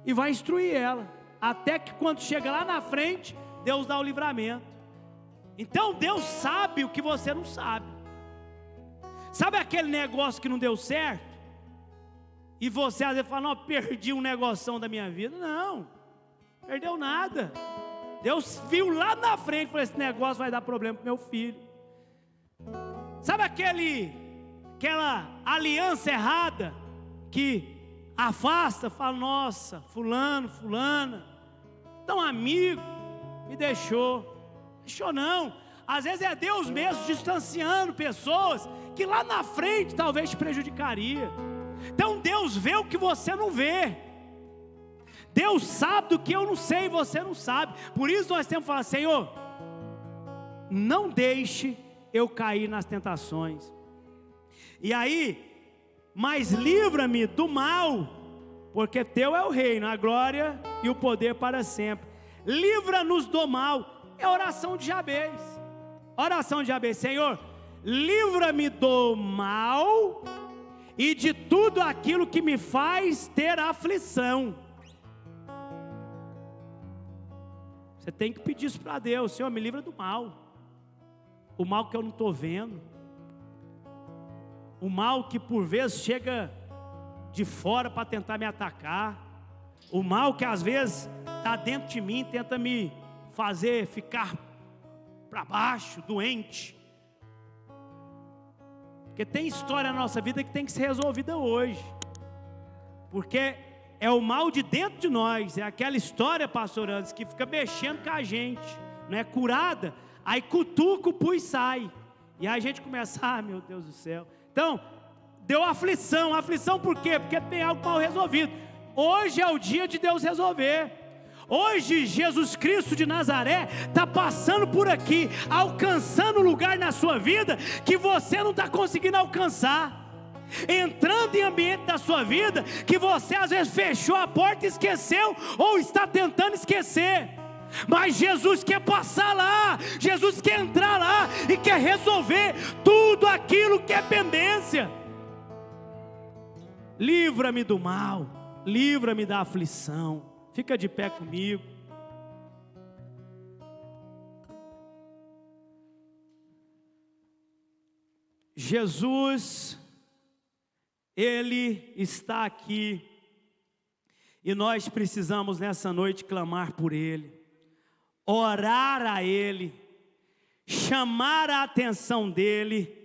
e vai instruir ela, até que quando chega lá na frente, Deus dá o livramento. Então Deus sabe o que você não sabe. Sabe aquele negócio que não deu certo? E você às vezes fala: não, perdi um negoção da minha vida. Não, perdeu nada. Deus viu lá na frente e falou: esse negócio vai dar problema para meu filho. Sabe aquela aliança errada que afasta, fala: nossa, fulano, fulana, tão amigo, me deixou não. Às vezes é Deus mesmo distanciando pessoas que lá na frente talvez te prejudicaria. Então Deus vê o que você não vê. Deus sabe do que eu não sei e você não sabe. Por isso nós temos que falar: Senhor, não deixe eu cair nas tentações. E aí, mas livra-me do mal, porque Teu é o reino, a glória e o poder para sempre. Livra-nos do mal. É a oração de Jabez. Oração de Jabez: Senhor, livra-me do mal e de tudo aquilo que me faz ter aflição. Você tem que pedir isso para Deus: Senhor, me livra do mal, o mal que eu não estou vendo, o mal que por vezes chega de fora para tentar me atacar, o mal que às vezes está dentro de mim, tenta me fazer ficar para baixo, doente. Porque tem história na nossa vida que tem que ser resolvida hoje, porque é o mal de dentro de nós, é aquela história, pastor Anderson, que fica mexendo com a gente, não é curada, aí cutuca o pus e sai, e aí a gente começa, meu Deus do céu. Então, deu aflição por quê? Porque tem algo mal resolvido. Hoje é o dia de Deus resolver. Hoje Jesus Cristo de Nazaré está passando por aqui, alcançando um lugar na sua vida que você não está conseguindo alcançar, entrando em ambiente da sua vida que você às vezes fechou a porta e esqueceu, ou está tentando esquecer. Mas Jesus quer passar lá, Jesus quer entrar lá e quer resolver tudo aquilo que é pendência. Livra-me do mal, livra-me da aflição. Fica de pé comigo. Jesus, Ele está aqui, e nós precisamos nessa noite clamar por Ele, orar a Ele, chamar a atenção dEle,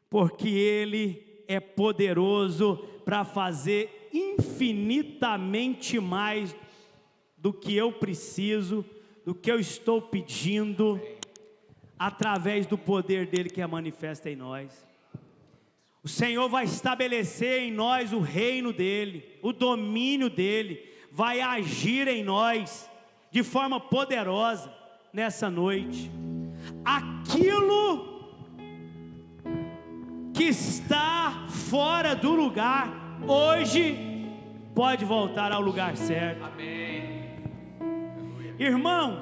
porque Ele é poderoso para fazer infinitamente mais do que eu preciso, do que eu estou pedindo, através do poder dEle que é manifesto em nós. O Senhor vai estabelecer em nós o reino dEle, o domínio dEle, vai agir em nós de forma poderosa nessa noite. Aquilo que está fora do lugar, hoje pode voltar ao lugar certo. Amém. Irmão,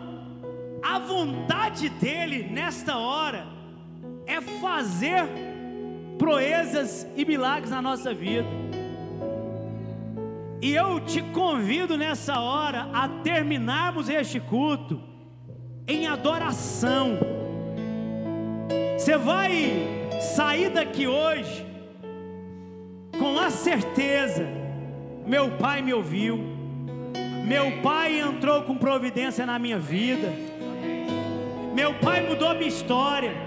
a vontade dEle nesta hora é fazer proezas e milagres na nossa vida. E eu te convido nessa hora a terminarmos este culto em adoração. Você vai sair daqui hoje com a certeza: meu Pai me ouviu, meu Pai entrou com providência na minha vida, meu Pai mudou a minha história.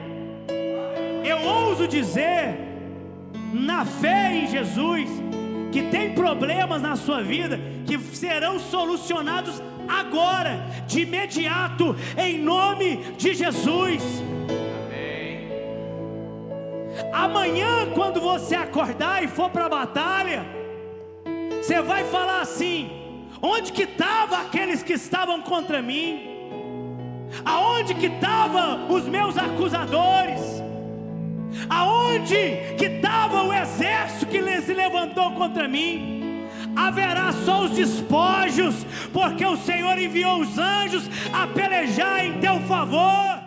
Eu ouso dizer, na fé em Jesus, que tem problemas na sua vida que serão solucionados agora, de imediato, em nome de Jesus. Amém. Amanhã, quando você acordar e for para a batalha, você vai falar assim: onde que estavam aqueles que estavam contra mim? Aonde que estavam os meus acusadores? Aonde que estava o exército que se levantou contra mim? Haverá só os despojos, porque o Senhor enviou os anjos a pelejar em teu favor.